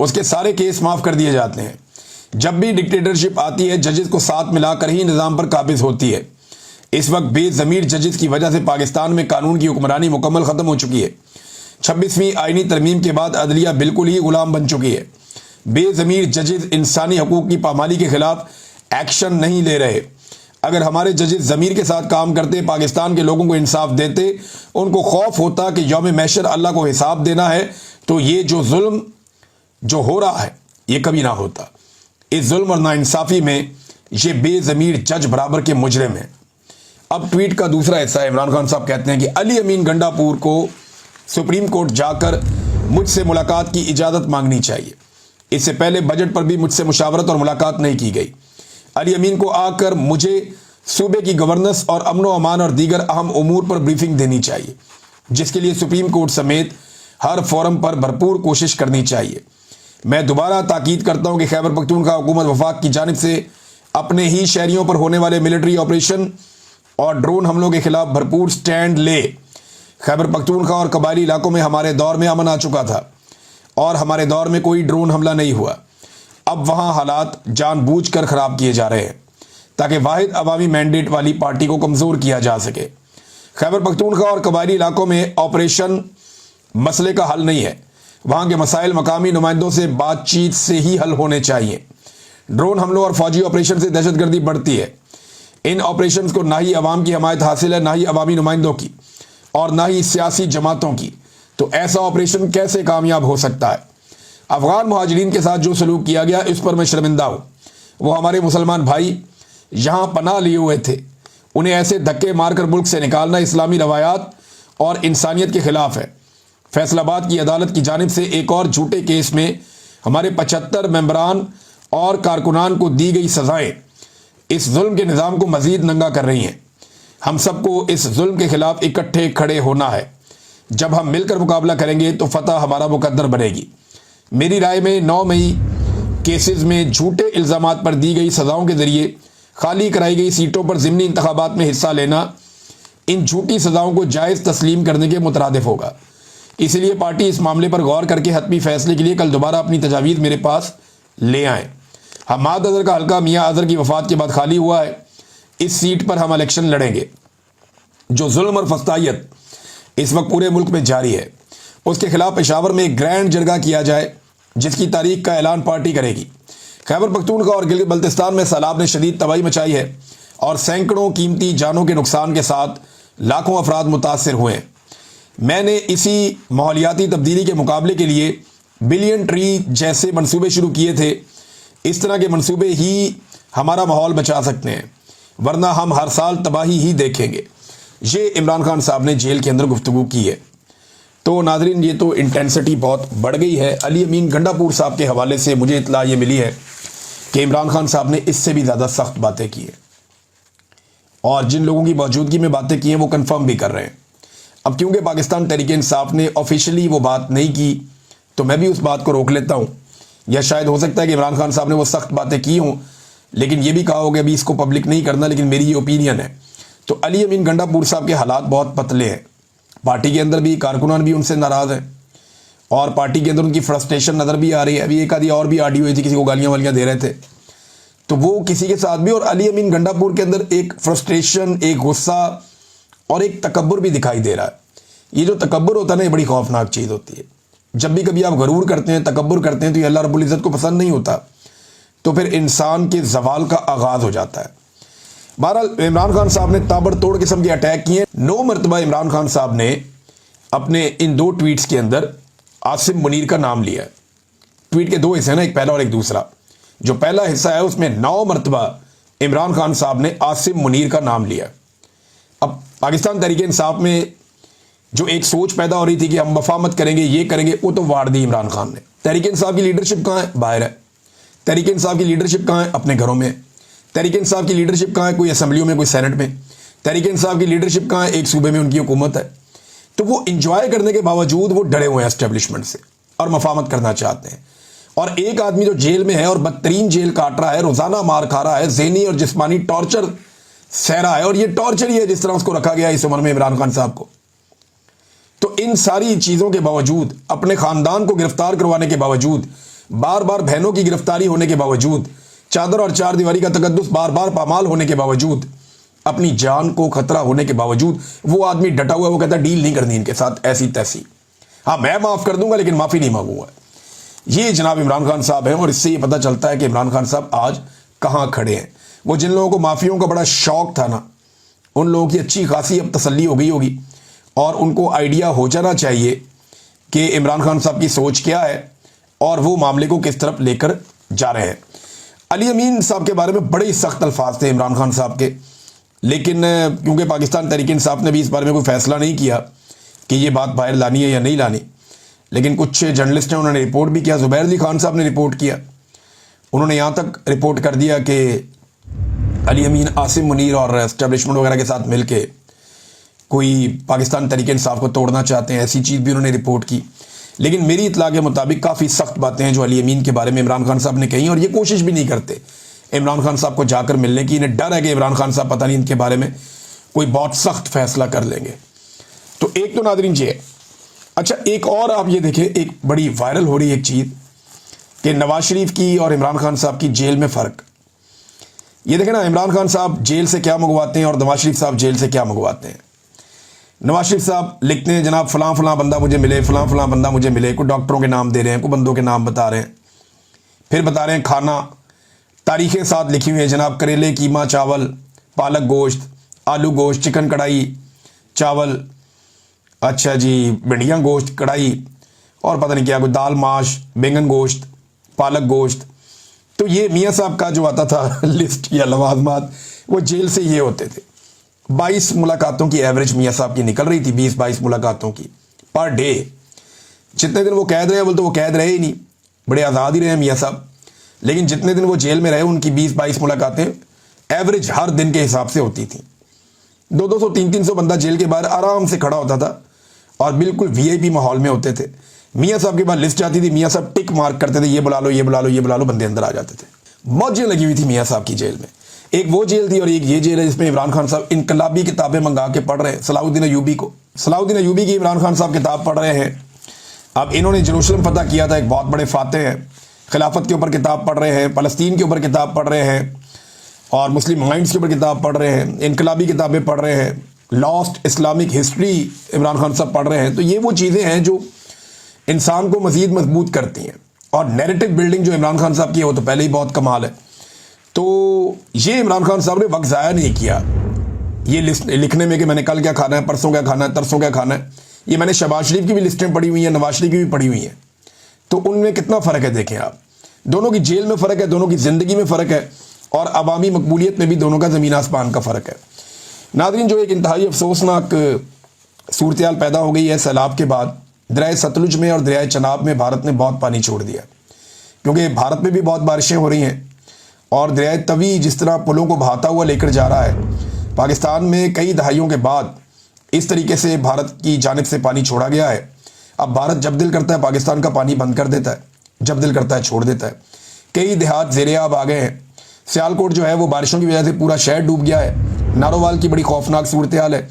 اس کے سارے کیس معاف کر دیے جاتے ہیں۔ جب بھی ڈکٹیٹرشپ آتی ہے ججز کو ساتھ ملا کر ہی نظام پر قابض ہوتی ہے۔ اس وقت بے ضمیر ججز کی وجہ سے پاکستان میں قانون کی حکمرانی مکمل ختم ہو چکی ہے۔ 26ویں آئینی ترمیم کے بعد عدلیہ بالکل ہی غلام بن چکی ہے۔ بے ضمیر ججز انسانی حقوق کی پامالی کے خلاف ایکشن نہیں لے رہے۔ اگر ہمارے ججز ضمیر کے ساتھ کام کرتے، پاکستان کے لوگوں کو انصاف دیتے، ان کو خوف ہوتا کہ یوم محشر اللہ کو حساب دینا ہے، تو یہ جو ظلم جو ہو رہا ہے یہ کبھی نہ ہوتا۔ اس ظلم اور ناانصافی میں یہ بے ضمیر جج برابر کے مجرم ہیں۔ اب ٹویٹ کا دوسرا حصہ ہے۔ عمران خان صاحب کہتے ہیں کہ علی امین گنڈا پور کو سپریم کورٹ جا کر مجھ سے ملاقات کی اجازت مانگنی چاہیے۔ اس سے پہلے بجٹ پر بھی مجھ سے مشاورت اور ملاقات نہیں کی گئی۔ علی امین کو آ کر مجھے صوبے کی گورننس اور امن و امان اور دیگر اہم امور پر بریفنگ دینی چاہیے، جس کے لیے سپریم کورٹ سمیت ہر فورم پر بھرپور کوشش کرنی چاہیے۔ میں دوبارہ تاکید کرتا ہوں کہ خیبر پختونخوا حکومت وفاق کی جانب سے اپنے ہی شہریوں پر ہونے والے ملٹری آپریشن اور ڈرون حملوں کے خلاف بھرپور سٹینڈ لے۔ خیبر پختونخوا اور قبائلی علاقوں میں ہمارے دور میں امن آ چکا تھا اور ہمارے دور میں کوئی ڈرون حملہ نہیں ہوا۔ اب وہاں حالات جان بوجھ کر خراب کیے جا رہے ہیں تاکہ واحد عوامی مینڈیٹ والی پارٹی کو کمزور کیا جا سکے۔ خیبر پختونخوا اور قبائلی علاقوں میں آپریشن مسئلے کا حل نہیں ہے۔ وہاں کے مسائل مقامی نمائندوں سے بات چیت سے ہی حل ہونے چاہیے۔ ڈرون حملوں اور فوجی آپریشن سے دہشت گردی بڑھتی ہے۔ ان آپریشنز کو نہ ہی عوام کی حمایت حاصل ہے، نہ ہی عوامی نمائندوں کی اور نہ ہی سیاسی جماعتوں کی، تو ایسا آپریشن کیسے کامیاب ہو سکتا ہے؟ افغان مہاجرین کے ساتھ جو سلوک کیا گیا اس پر میں شرمندہ ہوں۔ وہ ہمارے مسلمان بھائی یہاں پناہ لیے ہوئے تھے، انہیں ایسے دھکے مار کر ملک سے نکالنا اسلامی روایات اور انسانیت کے خلاف ہے۔ فیصل آباد کی عدالت کی جانب سے ایک اور جھوٹے کیس میں ہمارے 75 ممبران اور کارکنان کو دی گئی سزائیں اس ظلم کے نظام کو مزید ننگا کر رہی ہیں۔ ہم سب کو اس ظلم کے خلاف اکٹھے کھڑے ہونا ہے۔ جب ہم مل کر مقابلہ کریں گے تو فتح ہمارا مقدر بنے گی۔ میری رائے میں 9 مئی کیسز میں جھوٹے الزامات پر دی گئی سزاؤں کے ذریعے خالی کرائی گئی سیٹوں پر ضمنی انتخابات میں حصہ لینا ان جھوٹی سزاؤں کو جائز تسلیم کرنے کے مترادف ہوگا۔ اسی لیے پارٹی اس معاملے پر غور کر کے حتمی فیصلے کے لیے کل دوبارہ اپنی تجاویز میرے پاس لے آئیں۔ حماد اظہر کا حلقہ میاں اظہر کی وفات کے بعد خالی ہوا ہے۔ اس سیٹ پر ہم الیکشن لڑیں گے۔ جو ظلم اور فسطائیت اس وقت پورے ملک میں جاری ہے اس کے خلاف پشاور میں ایک گرینڈ جرگہ کیا جائے جس کی تاریخ کا اعلان پارٹی کرے گی۔ خیبر پختونخوا اور گلگت بلتستان میں سیلاب نے شدید تباہی مچائی ہے اور سینکڑوں قیمتی جانوں کے نقصان کے ساتھ لاکھوں افراد متاثر ہوئے ہیں۔ میں نے اسی ماحولیاتی تبدیلی کے مقابلے کے لیے بلین ٹری جیسے منصوبے شروع کیے تھے۔ اس طرح کے منصوبے ہی ہمارا ماحول بچا سکتے ہیں، ورنہ ہم ہر سال تباہی ہی دیکھیں گے۔ یہ عمران خان صاحب نے جیل کے اندر گفتگو کی ہے۔ تو ناظرین، یہ تو انٹینسٹی بہت بڑھ گئی ہے۔ علی امین گنڈا پور صاحب کے حوالے سے مجھے اطلاع یہ ملی ہے کہ عمران خان صاحب نے اس سے بھی زیادہ سخت باتیں کی ہیں اور جن لوگوں کی موجودگی میں باتیں کی ہیں وہ کنفرم بھی کر رہے ہیں۔ اب کیونکہ پاکستان تحریک انصاف نے آفیشلی وہ بات نہیں کی تو میں بھی اس بات کو روک لیتا ہوں، یا شاید ہو سکتا ہے کہ عمران خان صاحب نے وہ سخت باتیں کی ہوں لیکن یہ بھی کہا ہوگا ابھی اس کو پبلک نہیں کرنا، لیکن میری یہ اوپینین ہے۔ تو علی امین گنڈا پور صاحب کے حالات بہت پتلے ہیں۔ پارٹی کے اندر بھی کارکنان بھی ان سے ناراض ہیں اور پارٹی کے اندر ان کی فرسٹریشن نظر بھی آ رہی ہے۔ ابھی ایک آدھی اور بھی آڈیو ہوئی تھی، کسی کو گالیاں والیاں دے رہے تھے، تو وہ کسی کے ساتھ بھی، اور علی امین گنڈا پور کے اندر ایک فرسٹریشن، ایک غصہ اور ایک تکبر بھی دکھائی دے رہا ہے۔ یہ جو تکبر ہوتا ہے نا، یہ بڑی خوفناک چیز ہوتی ہے۔ جب بھی کبھی آپ غرور کرتے ہیں، تکبر کرتے ہیں تو یہ اللہ رب العزت کو پسند نہیں ہوتا، تو پھر انسان کے زوال کا آغاز ہو جاتا ہے۔ بہرحال عمران خان صاحب نے تابڑ توڑ قسم کے اٹیک کیے۔ 9 مرتبہ عمران خان صاحب نے اپنے ان 2 ٹویٹس کے اندر عاصم منیر کا نام لیا ہے۔ ٹویٹ کے 2 حصے ہیں نا، ایک پہلا اور ایک دوسرا۔ جو پہلا حصہ ہے اس میں 9 مرتبہ عمران خان صاحب نے عاصم منیر کا نام لیا۔ اب پاکستان تحریک انصاف میں جو ایک سوچ پیدا ہو رہی تھی کہ ہم مفاہمت کریں گے، یہ کریں گے، وہ تو واڑ دی عمران خان نے۔ تحریک انصاف کی لیڈرشپ کہاں ہے؟ باہر ہے۔ تحریک انصاف کی لیڈرشپ کہاں ہے؟ اپنے گھروں میں۔ تحریک انصاف کی لیڈرشپ کہاں ہے؟ کوئی اسمبلیوں میں، کوئی سینٹ میں۔ تحریک انصاف کی لیڈرشپ کہاں ہے؟ ایک صوبے میں ان کی حکومت ہے۔ تو وہ انجوائے کرنے کے باوجود وہ ڈرے ہوئے ہیں اسٹیبلشمنٹ سے اور مفاہمت کرنا چاہتے ہیں۔ اور ایک آدمی جو جیل میں ہے اور بدترین جیل کاٹ رہا ہے، روزانہ مار کھا رہا ہے، ذہنی اور جسمانی ٹارچر سہ رہا ہے، اور یہ ٹارچر ہی ہے جس طرح اس کو رکھا گیا اس عمر میں عمران خان صاحب کو۔ تو ان ساری چیزوں کے باوجود، اپنے خاندان کو گرفتار کروانے کے باوجود، بار بار بہنوں کی گرفتاری ہونے کے باوجود، چادر اور چار دیواری کا تقدس بار بار پامال ہونے کے باوجود، اپنی جان کو خطرہ ہونے کے باوجود وہ آدمی ڈٹا ہوا ہے، وہ کہتا ہے ڈیل نہیں کرنی ان کے ساتھ ایسی تیسی، ہاں میں معاف کر دوں گا لیکن معافی نہیں مانگوں گا۔ یہ جناب عمران خان صاحب ہیں، اور اس سے یہ پتہ چلتا ہے کہ عمران خان صاحب آج کہاں کھڑے ہیں۔ وہ جن لوگوں کو مافیوں کا بڑا شوق تھا نا، ان لوگوں کی اچھی خاصی اب تسلی ہو گئی ہوگی، اور ان کو آئیڈیا ہو جانا چاہیے کہ عمران خان صاحب کی سوچ کیا ہے اور وہ معاملے کو کس طرف لے کر جا رہے ہیں۔ علی امین صاحب کے بارے میں بڑے سخت الفاظ تھے عمران خان صاحب کے، لیکن کیونکہ پاکستان تحریک انصاف نے بھی اس بارے میں کوئی فیصلہ نہیں کیا کہ یہ بات باہر لانی ہے یا نہیں لانی، لیکن کچھ جرنلسٹ ہیں انہوں نے رپورٹ بھی کیا۔ زبیر علی خان صاحب نے رپورٹ کیا، انہوں نے یہاں تک رپورٹ کر دیا کہ علی امین عاصم منیر اور اسٹیبلشمنٹ وغیرہ کے ساتھ مل کے کوئی پاکستان تحریک انصاف کو توڑنا چاہتے ہیں، ایسی چیز بھی انہوں نے رپورٹ کی۔ لیکن میری اطلاع کے مطابق کافی سخت باتیں ہیں جو علی امین کے بارے میں عمران خان صاحب نے کہیں، اور یہ کوشش بھی نہیں کرتے عمران خان صاحب کو جا کر ملنے کی۔ انہیں ڈر ہے کہ عمران خان صاحب پتہ نہیں ان کے بارے میں کوئی بہت سخت فیصلہ کر لیں گے۔ تو ایک تو ناظرین یہ ہے۔ اچھا، ایک اور آپ یہ دیکھیں، ایک بڑی وائرل ہو رہی ایک چیز کہ نواز شریف کی اور عمران خان صاحب کی جیل میں فرق۔ یہ دیکھیں نا، عمران خان صاحب جیل سے کیا منگواتے ہیں اور نواز شریف صاحب جیل سے کیا منگواتے ہیں۔ نواز شریف صاحب لکھتے ہیں جناب فلاں فلاں بندہ مجھے ملے، فلاں فلاں بندہ مجھے ملے، کوئی ڈاکٹروں کے نام دے رہے ہیں، کوئی بندوں کے نام بتا رہے ہیں، پھر بتا رہے ہیں کھانا، تاریخیں ساتھ لکھی ہوئی ہیں جناب، کریلے قیمہ چاول، پالک گوشت، آلو گوشت، چکن کڑھائی چاول، اچھا جی بھنڈیاں گوشت کڑھائی، اور پتہ نہیں کیا، کوئی دال ماش، بینگن گوشت، پالک گوشت۔ تو یہ میاں صاحب کا جو آتا تھا لسٹ یا لوازمات، وہ جیل سے یہ ہوتے تھے۔ 22 ملاقاتوں کی ایوریج میاں صاحب کی نکل رہی تھی، 20-22 ملاقاتوں کی پر ڈے۔ جتنے دن وہ قید رہے، بولتے وہ قید رہے ہی نہیں، بڑے آزاد ہی رہے میاں صاحب، لیکن جتنے دن وہ جیل میں رہے ان کی 20-22 ملاقاتیں ایوریج ہر دن کے حساب سے ہوتی تھیں۔ 200 300 بندہ جیل کے باہر آرام سے کھڑا ہوتا تھا اور بالکل وی آئی پی ماحول میں ہوتے تھے۔ میاں صاحب کے بعد لسٹ آتی تھی، میاں صاحب ٹک مارک کرتے تھے، یہ بلا لو یہ بلا لو یہ بلا لو، بندے اندر آ جاتے تھے۔ موجیں لگی ہوئی تھی میاں صاحب کی جیل میں۔ ایک وہ جیل تھی اور ایک یہ جیل ہے جس میں عمران خان صاحب انقلابی کتابیں منگا کے پڑھ رہے ہیں صلاح الدین ایوبی کو۔ صلاح الدین ایوبی کی عمران خان صاحب کتاب پڑھ رہے ہیں۔ اب انہوں نے جروسلم فتح کیا تھا، ایک بہت بڑے فاتح ہیں، خلافت کے اوپر کتاب پڑھ رہے ہیں، فلسطین کے اوپر کتاب پڑھ رہے ہیں، اور مسلم مائنڈس کے اوپر کتاب پڑھ رہے ہیں، انقلابی کتابیں پڑھ رہے ہیں، last Islamic history Imran Khan صاحب پڑھ رہے ہیں۔ تو یہ وہ چیزیں ہیں جو انسان کو مزید مضبوط کرتی ہیں، اور نیریٹو بلڈنگ جو عمران خان صاحب کی ہے وہ تو پہلے ہی بہت کمال ہے۔ تو یہ عمران خان صاحب نے وقت ضائع نہیں کیا یہ لسٹ لکھنے میں کہ میں نے کل کیا کھانا ہے، پرسوں کیا کھانا ہے، ترسوں کیا کھانا ہے۔ یہ میں نے شہباز شریف کی بھی لسٹیں پڑھی ہوئی ہیں، نواز شریف کی بھی پڑھی ہوئی ہیں۔ تو ان میں کتنا فرق ہے دیکھیں آپ، دونوں کی جیل میں فرق ہے، دونوں کی زندگی میں فرق ہے، اور عوامی مقبولیت میں بھی دونوں کا زمین آسمان کا فرق ہے۔ ناظرین، جو ایک انتہائی افسوسناک صورتحال پیدا ہو گئی ہے سیلاب کے بعد، دریائے ستلج میں اور دریائے چناب میں بھارت نے بہت پانی چھوڑ دیا، کیونکہ بھارت میں بھی بہت بارشیں ہو رہی ہیں، اور دریائے توی جس طرح پلوں کو بہاتا ہوا لے کر جا رہا ہے، پاکستان میں کئی دہائیوں کے بعد اس طریقے سے بھارت کی جانب سے پانی چھوڑا گیا ہے۔ اب بھارت جب دل کرتا ہے پاکستان کا پانی بند کر دیتا ہے، جب دل کرتا ہے چھوڑ دیتا ہے۔ کئی دیہات زیر آب آ گئے ہیں۔ سیالکوٹ جو ہے وہ بارشوں کی وجہ سے پورا شہر ڈوب گیا ہے۔ نارووال کی بڑی خوفناک صورتحال ہے۔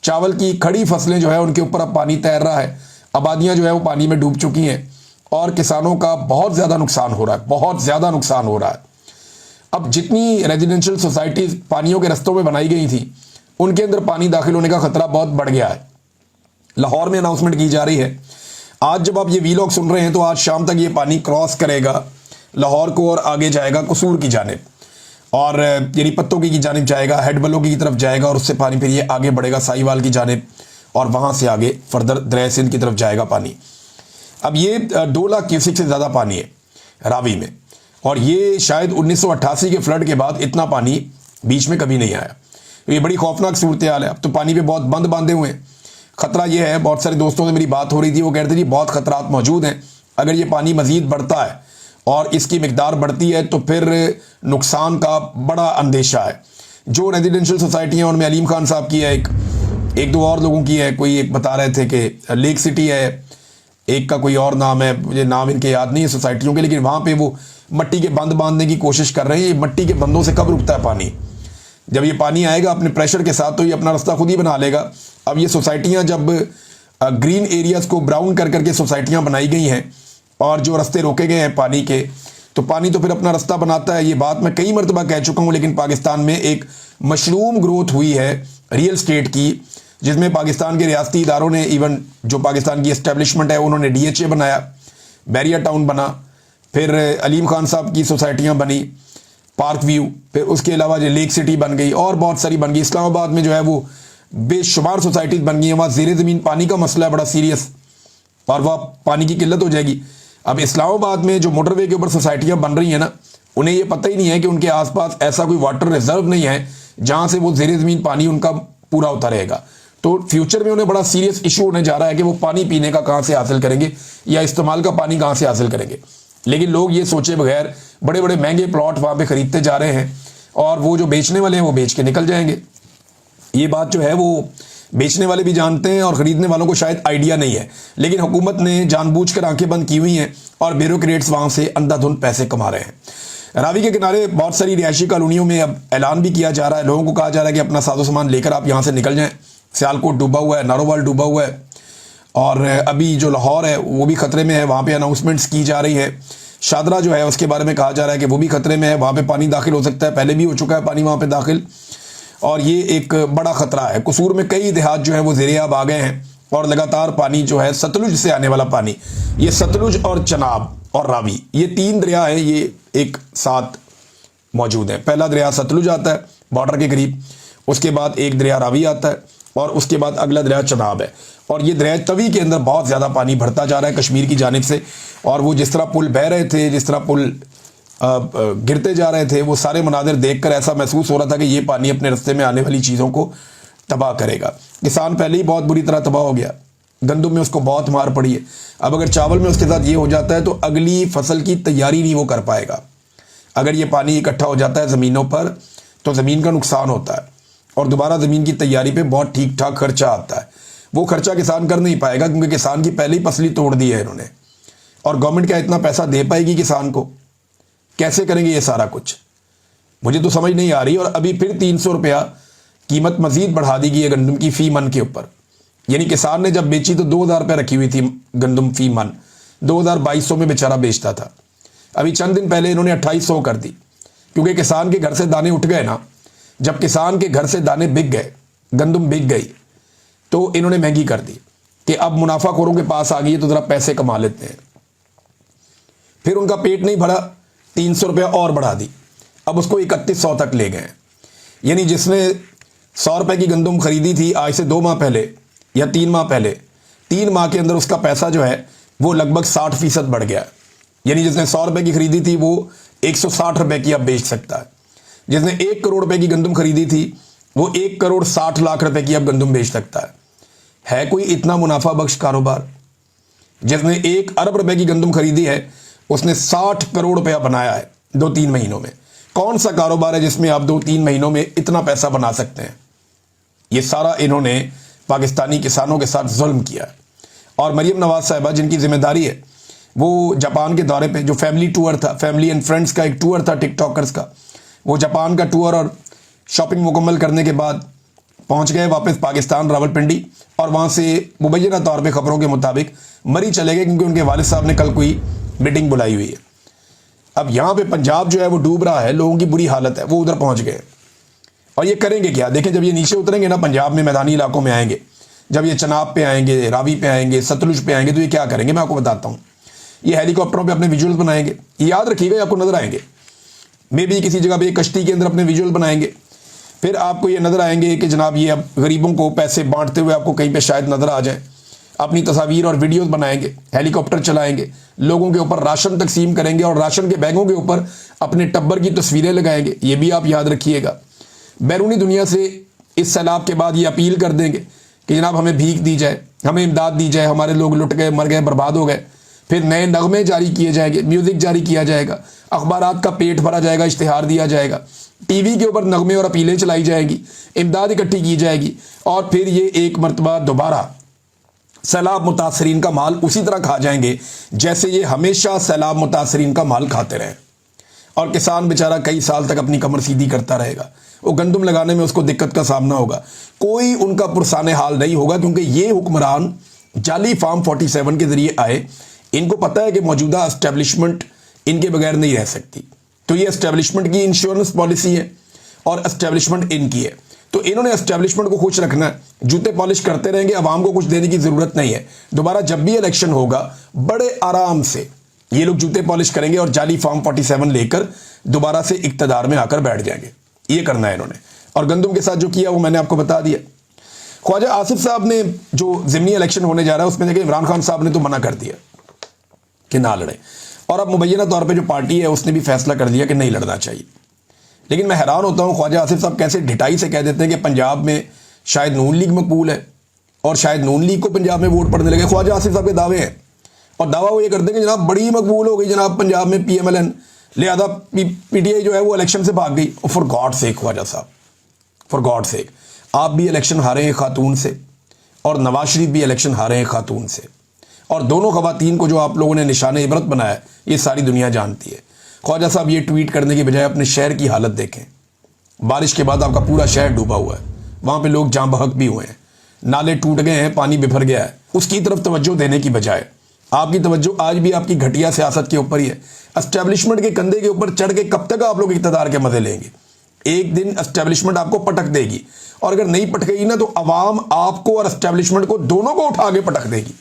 چاول کی کھڑی فصلیں جو ہے ان کے اوپر اب پانی تیر رہا ہے، آبادیاں جو ہے وہ پانی میں ڈوب چکی ہیں، اور کسانوں کا بہت زیادہ نقصان ہو رہا ہے، بہت زیادہ نقصان ہو رہا ہے۔ اب جتنی ریزیڈینشل سوسائٹیز پانیوں کے رستوں میں بنائی گئی تھیں، ان کے اندر پانی داخل ہونے کا خطرہ بہت بڑھ گیا ہے۔ لاہور میں اناؤنسمنٹ کی جا رہی ہے، آج جب آپ یہ ویلاگ سن رہے ہیں تو آج شام تک یہ پانی کراس کرے گا لاہور کو اور آگے جائے گا قصور کی جانب، اور یعنی پتوں کی جانب جائے گا، ہیڈ بلوں کی طرف جائے گا، اور اس سے پانی پھر یہ آگے بڑھے گا ساہیوال کی جانب، اور وہاں سے آگے فردر دریائے سندھ کی طرف جائے گا پانی۔ اب یہ 2 لاکھ کیوسک سے زیادہ پانی ہے راوی میں، اور یہ شاید 1988 کے فلڈ کے بعد اتنا پانی بیچ میں کبھی نہیں آیا۔ یہ بڑی خوفناک صورتحال ہے۔ اب تو پانی پہ بہت بند باندھے ہوئے ہیں۔ خطرہ یہ ہے، بہت سارے دوستوں سے میری بات ہو رہی تھی، وہ کہتے تھے بہت خطرات موجود ہیں، اگر یہ پانی مزید بڑھتا ہے اور اس کی مقدار بڑھتی ہے تو پھر نقصان کا بڑا اندیشہ ہے۔ جو ریزیڈینشل سوسائٹی ہیں ان میں علیم خان صاحب کی ہے، ایک دو اور لوگوں کی ہے، کوئی ایک بتا رہے تھے کہ لیک سٹی ہے، ایک کا کوئی اور نام ہے، مجھے نام ان کے یاد نہیں ہے سوسائٹیوں کے، لیکن وہاں پہ وہ مٹی کے بند باندھنے کی کوشش کر رہے ہیں۔ یہ مٹی کے بندوں سے کب رکتا ہے پانی؟ جب یہ پانی آئے گا اپنے پریشر کے ساتھ تو یہ اپنا راستہ خود ہی بنا لے گا۔ اب یہ سوسائٹیاں جب گرین ایریاز کو براؤن کر کر کے سوسائٹیاں بنائی گئی ہیں، اور جو رستے روکے گئے ہیں پانی کے، تو پانی تو پھر اپنا رستہ بناتا ہے. یہ بات میں کئی مرتبہ کہہ چکا ہوں. لیکن پاکستان میں ایک مشروم گروتھ ہوئی ہے ریئل اسٹیٹ کی، جس میں پاکستان کے ریاستی اداروں نے، ایون جو پاکستان کی اسٹیبلشمنٹ ہے، انہوں نے DHA بنایا، بیریا ٹاؤن بنا، پھر علیم خان صاحب کی سوسائٹیاں بنی، پارک ویو، پھر اس کے علاوہ جو لیک سٹی بن گئی اور بہت ساری بن گئی. اسلام آباد میں جو ہے وہ بے شمار سوسائٹیز بن گئی ہیں. وہاں زیر زمین پانی کا مسئلہ ہے بڑا سیریس، اور وہاں پانی کی قلت ہو جائے گی. اب اسلام آباد میں جو موٹر وے کے اوپر سوسائٹیاں بن رہی ہیں نا، انہیں یہ پتہ ہی نہیں ہے کہ ان کے آس پاس ایسا کوئی واٹر ریزرو نہیں ہے جہاں سے وہ زیر زمین پانی ان کا پورا ہوتا رہے گا. تو فیوچر میں انہیں بڑا سیریس ایشو ہونے جا رہا ہے کہ وہ پانی پینے کا کہاں سے حاصل کریں گے یا استعمال کا پانی کہاں سے حاصل کریں گے. لیکن لوگ یہ سوچے بغیر بڑے بڑے مہنگے پلاٹ وہاں پہ خریدتے جا رہے ہیں، اور وہ جو بیچنے والے ہیں وہ بیچ کے نکل جائیں گے. یہ بات جو ہے وہ بیچنے والے بھی جانتے ہیں اور خریدنے والوں کو شاید آئیڈیا نہیں ہے. لیکن حکومت نے جان بوجھ کر آنکھیں بند کی ہوئی ہیں اور بیوروکریٹس وہاں سے اندھا دھند پیسے کما رہے ہیں. راوی کے کنارے بہت ساری رہائشی کالونیوں میں اب اعلان بھی کیا جا رہا ہے، لوگوں کو کہا جا رہا ہے کہ اپنا ساز و سامان لے کر آپ یہاں سے نکل جائیں. سیالکوٹ ڈوبا ہوا ہے، نارووال ڈوبا ہوا ہے، اور ابھی جو لاہور ہے وہ بھی خطرے میں ہے. وہاں پہ اناؤنسمنٹس کی جا رہی ہے. شادرہ جو ہے اس کے بارے میں کہا جا رہا ہے کہ وہ بھی خطرے میں ہے، وہاں پہ پانی داخل ہو سکتا ہے، پہلے بھی ہو چکا ہے پانی وہاں پہ داخل، اور یہ ایک بڑا خطرہ ہے. قصور میں کئی دیہات جو ہیں وہ زیر آب آ گئے ہیں، اور لگاتار پانی جو ہے ستلج سے آنے والا پانی، یہ ستلج اور چناب اور راوی، یہ تین دریا ہیں، یہ ایک ساتھ موجود ہیں. پہلا دریا ستلج آتا ہے بارڈر کے قریب، اس کے بعد ایک دریا راوی آتا ہے، اور اس کے بعد اگلا دریا چناب ہے. اور یہ دریا توی کے اندر بہت زیادہ پانی بڑھتا جا رہا ہے کشمیر کی جانب سے. اور وہ جس طرح پل بہہ رہے تھے، جس طرح پل گرتے جا رہے تھے، وہ سارے مناظر دیکھ کر ایسا محسوس ہو رہا تھا کہ یہ پانی اپنے رستے میں آنے والی چیزوں کو تباہ کرے گا. کسان پہلے ہی بہت بری طرح تباہ ہو گیا، گندم میں اس کو بہت مار پڑی ہے. اب اگر چاول میں اس کے ساتھ یہ ہو جاتا ہے تو اگلی فصل کی تیاری نہیں وہ کر پائے گا. اگر یہ پانی اکٹھا ہو جاتا ہے زمینوں پر تو زمین کا نقصان ہوتا ہے، اور دوبارہ زمین کی تیاری پہ بہت ٹھیک ٹھاک خرچہ آتا ہے. وہ خرچہ کسان کر نہیں پائے گا کیونکہ کسان کی پہلی فصل توڑ دی ہے انہوں نے. اور گورنمنٹ کیا اتنا پیسہ دے پائے گی کسان کو؟ کیسے کریں گے یہ سارا کچھ؟ مجھے تو سمجھ نہیں آ رہی. اور ابھی پھر 300 روپیہ قیمت مزید بڑھا دی گئی ہے گندم کی فی من کے اوپر. یعنی کسان نے جب بیچی تو 2000 روپے رکھی ہوئی تھی گندم فی من، 2200 میں بیچارہ بیچتا تھا. ابھی چند دن پہلے انہوں نے 2800 کر دی، کیونکہ کسان کے گھر سے دانے اٹھ گئے نا. جب کسان کے گھر سے دانے بک گئے، گندم بک گئی، تو انہوں نے مہنگی کر دی کہ اب منافع خوروں کے پاس آ گئی ہے تو ذرا پیسے کما لیتے ہیں. پھر ان کا پیٹ نہیں بھرا، 300 روپیہ اور بڑھا دی، اب اس کو 3100 تک لے گئے. یعنی جس نے 100 روپے کی گندم خریدی تھی آج سے 2 ماہ پہلے یا 3 ماہ پہلے، 3 ماہ کے اندر اس کا پیسہ جو ہے وہ لگ بھگ 60% بڑھ گیا. یعنی جس نے 100 روپے کی خریدی تھی وہ 160 روپے کی اب بیچ سکتا ہے. جس نے 1 کروڑ روپے کی گندم خریدی تھی وہ 1 کروڑ 60 لاکھ روپے کی اب گندم بیچ سکتا ہے. ہے کوئی اتنا منافع بخش کاروبار؟ جس نے 1 ارب روپے کی گندم خریدی ہے اس نے 60 کروڑ روپیہ بنایا ہے 2-3 مہینوں میں. کون سا کاروبار ہے جس میں آپ 2-3 مہینوں میں اتنا پیسہ بنا سکتے ہیں؟ یہ سارا انہوں نے پاکستانی کسانوں کے ساتھ ظلم کیا ہے. اور مریم نواز صاحبہ جن کی ذمہ داری ہے، وہ جاپان کے دورے پہ جو فیملی ٹور تھا، فیملی اینڈ فرینڈز کا ایک ٹور تھا ٹک ٹاکرز کا، وہ جاپان کا ٹور اور شاپنگ مکمل کرنے کے بعد پہنچ گئے واپس پاکستان راولپنڈی، اور وہاں سے مبینہ طور پہ خبروں کے مطابق مری چلے گئے کیونکہ ان کے والد صاحب نے کل کوئی میٹنگ بلائی ہوئی ہے. اب یہاں پہ پنجاب جو ہے وہ ڈوب رہا ہے، لوگوں کی بری حالت ہے، وہ ادھر پہنچ گئے. اور یہ کریں گے کیا؟ دیکھیں جب یہ نیچے اتریں گے نا، پنجاب میں میدانی علاقوں میں آئیں گے، جب یہ چناب پہ آئیں گے، راوی پہ آئیں گے، ستلج پہ آئیں گے، تو یہ کیا کریں گے میں آپ کو بتاتا ہوں. یہ ہیلی کاپٹروں پہ اپنے ویژولز بنائیں گے. یہ یاد رکھیے گا، آپ کو نظر آئیں گے مے بھی کسی جگہ پہ کشتی کے اندر اپنے ویژول بنائیں گے. پھر آپ کو یہ نظر آئیں گے کہ جناب یہ اب غریبوں کو پیسے بانٹتے ہوئے آپ کو کہیں پہ شاید نظر آ جائیں. اپنی تصاویر اور ویڈیوز بنائیں گے، ہیلی کاپٹر چلائیں گے، لوگوں کے اوپر راشن تقسیم کریں گے، اور راشن کے بیگوں کے اوپر اپنے ٹبر کی تصویریں لگائیں گے. یہ بھی آپ یاد رکھیے گا. بیرونی دنیا سے اس سیلاب کے بعد یہ اپیل کر دیں گے کہ جناب ہمیں بھیک دی جائے، ہمیں امداد دی جائے، ہمارے لوگ لٹ گئے، مر گئے، برباد ہو گئے. پھر نئے نغمے جاری کیے جائیں گے، میوزک جاری کیا جائے گا، اخبارات کا پیٹ بھرا جائے گا، اشتہار دیا جائے گا، ٹی وی کے اوپر نغمے اور اپیلیں چلائی جائیں گی، امداد اکٹھی کی جائے گی. اور پھر یہ ایک مرتبہ دوبارہ سیلاب متاثرین کا مال اسی طرح کھا جائیں گے جیسے یہ ہمیشہ سیلاب متاثرین کا مال کھاتے رہے. اور کسان بیچارہ کئی سال تک اپنی کمر سیدھی کرتا رہے گا. وہ گندم لگانے میں اس کو دقت کا سامنا ہوگا. کوئی ان کا پرسان حال نہیں ہوگا کیونکہ یہ حکمران جعلی فارم 47 کے ذریعے آئے. ان کو پتہ ہے کہ موجودہ اسٹیبلشمنٹ ان کے بغیر نہیں رہ سکتی، تو یہ اسٹیبلشمنٹ کی انشورنس پالیسی ہے اور اسٹیبلشمنٹ ان کی ہے، تو انہوں نے اسٹیبلشمنٹ کو خوش رکھنا ہے، جوتے پالش کرتے رہیں گے، عوام کو کچھ دینے کی ضرورت نہیں ہے۔ دوبارہ جب بھی الیکشن ہوگا بڑے آرام سے یہ لوگ جوتے پالش کریں گے اور جعلی فارم 47 لے کر دوبارہ سے اقتدار میں آ کر بیٹھ جائیں گے۔ یہ کرنا ہے انہوں نے، اور گندم کے ساتھ جو کیا وہ میں نے آپ کو بتا دیا۔ خواجہ آصف صاحب نے جو ضمنی الیکشن ہونے جا رہا ہے اس میں دیکھیں عمران خان صاحب نے تو منع کر دیا کہ نہ لڑے، اور اب مبینہ طور پہ جو پارٹی ہے اس نے بھی فیصلہ کر دیا کہ نہیں لڑنا چاہیے۔ لیکن میں حیران ہوتا ہوں خواجہ آصف صاحب کیسے ڈھٹائی سے کہہ دیتے ہیں کہ پنجاب میں شاید نون لیگ مقبول ہے اور شاید نون لیگ کو پنجاب میں ووٹ پڑنے لگے۔ خواجہ آصف صاحب کے دعوے ہیں، اور دعویٰ وہ یہ کرتے ہیں کہ جناب بڑی مقبول ہو گئی جناب پنجاب میں پی ایم ایل این، لہذا پی ٹی آئی جو ہے وہ الیکشن سے بھاگ گئی۔ فار گاڈ سیک خواجہ صاحب، فار گاڈ سیک، آپ بھی الیکشن ہارے ہیں خاتون سے، اور نواز شریف بھی الیکشن ہارے ہیں خاتون سے، اور دونوں خواتین کو جو آپ لوگوں نے نشان عبرت بنایا ہے یہ ساری دنیا جانتی ہے۔ خواجہ صاحب یہ ٹویٹ کرنے کے بجائے اپنے شہر کی حالت دیکھیں، بارش کے بعد آپ کا پورا شہر ڈوبا ہوا ہے، وہاں پہ لوگ جاں بحق بھی ہوئے ہیں، نالے ٹوٹ گئے ہیں، پانی بفر گیا ہے، اس کی طرف توجہ دینے کی بجائے آپ کی توجہ آج بھی آپ کی گھٹیا سیاست کے اوپر ہی ہے۔ اسٹیبلشمنٹ کے کندھے کے اوپر چڑھ کے کب تک آپ لوگ اقتدار کے مزے لیں گے؟ ایک دن اسٹیبلشمنٹ آپ کو پٹک دے گی، اور اگر نہیں پٹکے گی نا تو عوام آپ کو اور اسٹیبلشمنٹ کو دونوں کو اٹھا کے پٹک دے گی۔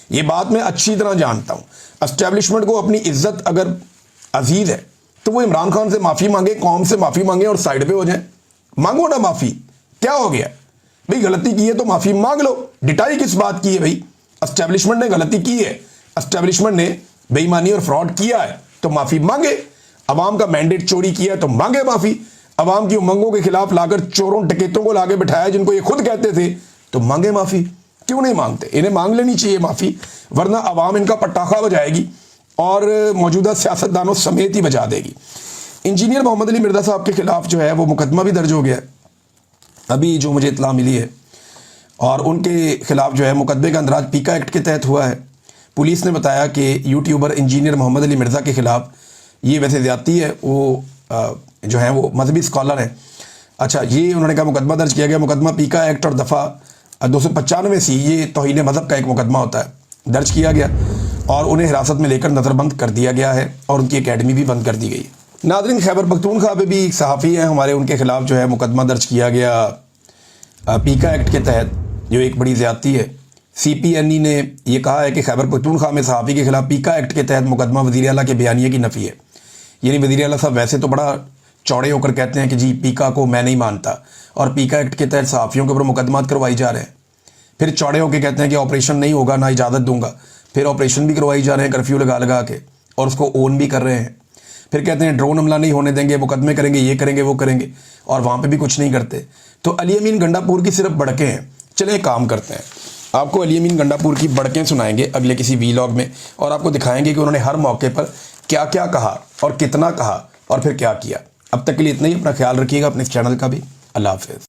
یہ بات میں اچھی طرح جانتا ہوں۔ اسٹیبلشمنٹ کو اپنی عزت اگر عزیز ہے تو وہ عمران خان سے معافی مانگے، قوم سے معافی مانگے اور سائڈ پہ ہو جائیں۔ مانگو نا معافی، کیا ہو گیا بھئی؟ غلطی کی ہے تو معافی مانگ لو۔ ڈٹائی کس بات کی ہے بھئی؟ اسٹیبلشمنٹ نے غلطی کی ہے، اسٹیبلشمنٹ نے بے ایمانی اور فراڈ کیا ہے تو معافی مانگے۔ عوام کا مینڈیٹ چوری کیا ہے تو مانگے معافی۔ عوام کی امنگوں کے خلاف لا کر چوروں ڈکیتوں کو لا کے بٹھایا جن کو یہ خود کہتے تھے تو مانگے معافی۔ کیوں نہیں مانگتے؟ انہیں مانگ لینی چاہیے معافی، ورنہ عوام ان کا پٹاخہ بجائے گی اور موجودہ سیاستدانوں سمیت ہی بجا دے گی۔ انجینئر محمد علی مرزا صاحب کے خلاف جو ہے وہ مقدمہ بھی درج ہو گیا ہے ابھی جو مجھے اطلاع ملی ہے، اور ان کے خلاف جو ہے مقدمے کا اندراج پیکا ایکٹ کے تحت ہوا ہے۔ پولیس نے بتایا کہ یوٹیوبر انجینئر محمد علی مرزا کے خلاف یہ ویسے زیادتی ہے، وہ جو ہیں وہ مذہبی اسکالر ہیں، اچھا یہ انہوں نے کہا مقدمہ درج کیا گیا۔ مقدمہ پیکا ایکٹ اور دفعہ 295 سی، یہ توہین مذہب کا ایک مقدمہ ہوتا ہے، درج کیا گیا اور انہیں حراست میں لے کر نظر بند کر دیا گیا ہے اور ان کی اکیڈمی بھی بند کر دی گئی۔ ناظرین، خیبر پختونخوا پہ بھی ایک صحافی ہیں ہمارے، ان کے خلاف جو ہے مقدمہ درج کیا گیا پیکا ایکٹ کے تحت، جو ایک بڑی زیادتی ہے۔ سی پی این ای نے یہ کہا ہے کہ خیبر پختونخوا میں صحافی کے خلاف پیکا ایکٹ کے تحت مقدمہ وزیر اعلیٰ کے بیانیے کی نفی ہے۔ یعنی وزیر اعلیٰ صاحب ویسے تو بڑا چوڑے ہو کر کہتے ہیں کہ جی پیکا کو میں نہیں مانتا، اور پیکا ایکٹ کے تحت صحافیوں کے اوپر مقدمات کروائی جا رہے ہیں، پھر چوڑے ہو کے کہتے ہیں کہ آپریشن نہیں ہوگا، نہ اجازت دوں گا، پھر آپریشن بھی کروائی جا رہے ہیں کرفیو لگا کے، اور اس کو اون بھی کر رہے ہیں، پھر کہتے ہیں ڈرون حملہ نہیں ہونے دیں گے، مقدمے کریں گے، یہ کریں گے وہ کریں گے، اور وہاں پہ بھی کچھ نہیں کرتے۔ تو علی امین گنڈا پور کی صرف بڑکیں ہیں۔ چلیں ایک کام کرتے ہیں، آپ کو علی امین گنڈا پور کی بڑکیں سنائیں گے اگلے کسی ویلاگ میں، اور آپ کو دکھائیں گے کہ انہوں نے ہر موقع پر کیا کیا کہا اور کتنا کہا اور پھر کیا کیا۔ اب تک کے لیے اتنا ہی، اپنا خیال رکھیے گا، اپنے اس چینل کا بھی۔ اللہ حافظ۔